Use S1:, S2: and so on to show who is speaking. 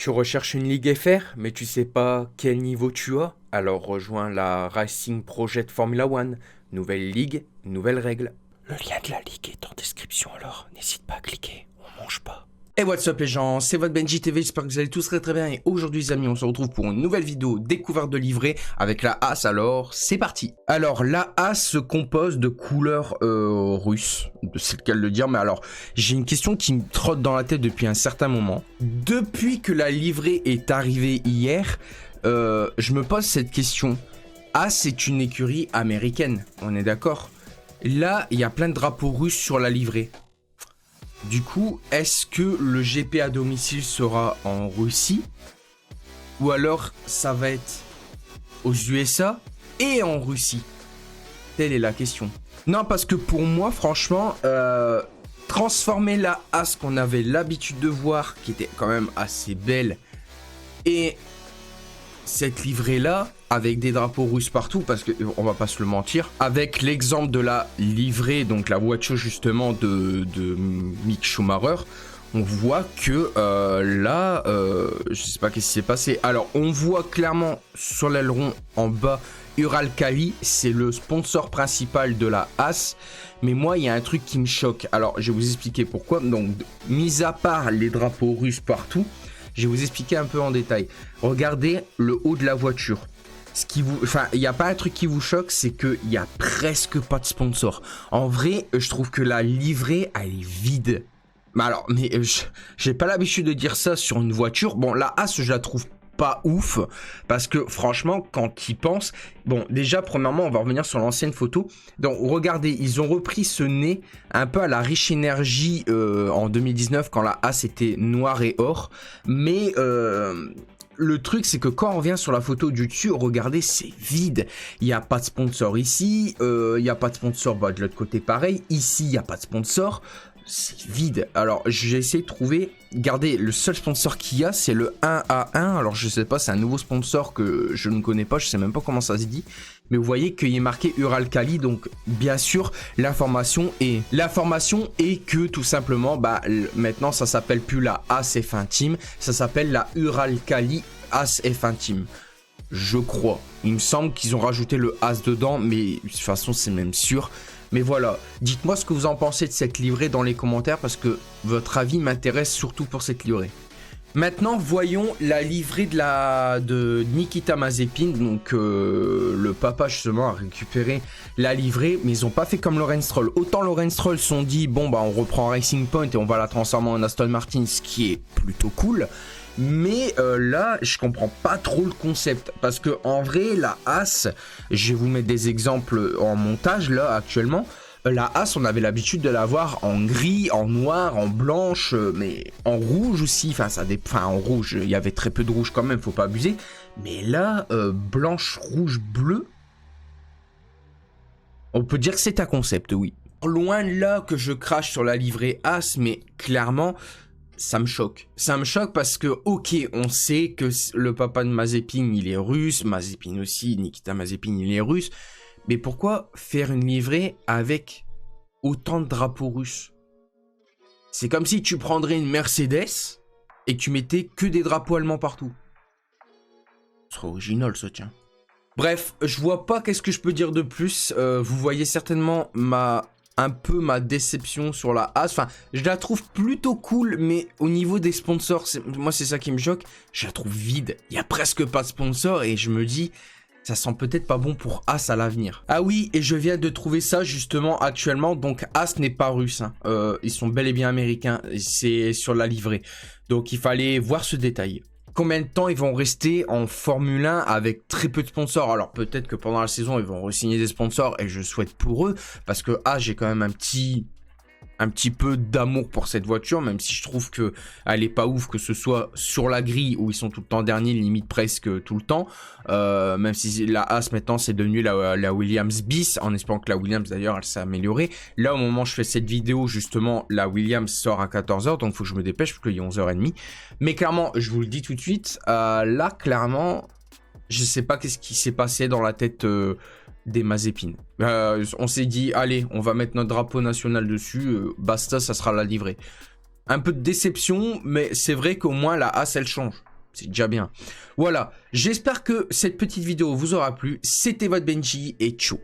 S1: Tu recherches une ligue FR, mais tu sais pas quel niveau tu as? Alors rejoins la Racing Project Formula One. Nouvelle ligue, nouvelles règles. Le lien de la ligue est en description, alors n'hésite pas à cliquer, on mange pas.
S2: Et what's up les gens, c'est votre Benji TV, j'espère que vous allez tous très bien et aujourd'hui les amis on se retrouve pour une nouvelle vidéo découverte de livret avec la As, alors c'est parti. Alors la As se compose de couleurs russes, c'est le cas de le dire, mais alors j'ai une question qui me trotte dans la tête depuis un certain moment. Depuis que la livrée est arrivée hier, je me pose cette question. As est une écurie américaine, on est d'accord? Là il y a plein de drapeaux russes sur la livrée. Du coup, est-ce que le GP à domicile sera en Russie? Ou alors ça va être aux USA et en Russie? Telle est la question. Non, parce que pour moi, franchement, transformer la As qu'on avait l'habitude de voir, qui était quand même assez belle, et cette livrée-là, avec des drapeaux russes partout, parce que on va pas se le mentir, avec l'exemple de la livrée, donc la voiture justement de Mick Schumacher, on voit que là, je sais pas qu'est-ce qui s'est passé. Alors on voit clairement sur l'aileron en bas, Uralkali, c'est le sponsor principal de la As. Mais moi, il y a un truc qui me choque. Alors je vais vous expliquer pourquoi. Donc, mis à part les drapeaux russes partout, je vais vous expliquer un peu en détail. Regardez le haut de la voiture. Il n'y a pas un truc qui vous choque, c'est qu'il n'y a presque pas de sponsor. En vrai, je trouve que la livrée, elle est vide. Mais j'ai pas l'habitude de dire ça sur une voiture. Bon, la As, je la trouve pas ouf, parce que franchement, quand tu y penses... Bon, déjà, premièrement, on va revenir sur l'ancienne photo. Donc, regardez, ils ont repris ce nez un peu à la Rich Energy en 2019, quand la As était noire et or. Mais... le truc, c'est que quand on revient sur la photo du dessus, regardez, c'est vide. Il n'y a pas de sponsor ici. Il n'y a pas de sponsor de l'autre côté, pareil. Ici, il n'y a pas de sponsor. C'est vide. Alors, j'ai essayé de trouver... Regardez, le seul sponsor qu'il y a, c'est le 1A1. Alors, je sais pas, c'est un nouveau sponsor que je ne connais pas. Je sais même pas comment ça se dit. Mais vous voyez qu'il est marqué Uralkali. Donc, bien sûr, l'information est que, tout simplement, maintenant, ça s'appelle plus la As F1 Team. Ça s'appelle la Uralkali As F1 Team. Je crois. Il me semble qu'ils ont rajouté le As dedans. Mais, de toute façon, c'est même sûr. Mais voilà, dites-moi ce que vous en pensez de cette livrée dans les commentaires parce que votre avis m'intéresse surtout pour cette livrée. Maintenant, voyons la livrée de Nikita Mazepin. Donc, le papa, justement, a récupéré la livrée, mais ils n'ont pas fait comme Lawrence Stroll. Autant Lawrence Stroll sont dit, bon, on reprend Racing Point et on va la transformer en Aston Martin, ce qui est plutôt cool. Mais là, je comprends pas trop le concept. Parce que en vrai, la As, je vais vous mettre des exemples en montage, là, actuellement. La As, on avait l'habitude de la voir en gris, en noir, en blanche, mais en rouge aussi. En rouge, il y avait très peu de rouge quand même, faut pas abuser. Mais là, blanche, rouge, bleu, on peut dire que c'est un concept, oui. Loin de là que je crache sur la livrée As, mais clairement... Ça me choque. Ça me choque parce que, ok, on sait que le papa de Mazepin, il est russe. Mazepin aussi, Nikita Mazepin, il est russe. Mais pourquoi faire une livrée avec autant de drapeaux russes? C'est comme si tu prendrais une Mercedes et que tu mettais que des drapeaux allemands partout. Ce serait original, ça, tiens. Bref, je vois pas qu'est-ce que je peux dire de plus. Vous voyez certainement un peu ma déception sur la As. Enfin, je la trouve plutôt cool, mais au niveau des sponsors, moi c'est ça qui me choque, je la trouve vide. Il y a presque pas de sponsors et je me dis, ça sent peut-être pas bon pour As à l'avenir. Ah oui, et je viens de trouver ça justement actuellement, donc As n'est pas russe. Ils sont bel et bien américains, c'est sur la livrée. Donc il fallait voir ce détail. Combien de temps ils vont rester en Formule 1 avec très peu de sponsors? Alors peut-être que pendant la saison ils vont re-signer des sponsors et je souhaite pour eux parce que j'ai quand même un petit peu d'amour pour cette voiture, même si je trouve que elle est pas ouf, que ce soit sur la grille où ils sont tout le temps derniers, limite presque tout le temps, même si la As maintenant c'est devenu la Williams bis, en espérant que la Williams d'ailleurs elle s'est améliorée. Là au moment où je fais cette vidéo justement la Williams sort à 14h, donc il faut que je me dépêche parce qu'il est 11h30, mais clairement je vous le dis tout de suite, là clairement je sais pas qu'est-ce qui s'est passé dans la tête des Mazepin. On s'est dit, allez, on va mettre notre drapeau national dessus, basta, ça sera la livrée. Un peu de déception, mais c'est vrai qu'au moins la As, elle change. c'est déjà bien. Voilà, j'espère que cette petite vidéo vous aura plu. C'était votre Benji et ciao.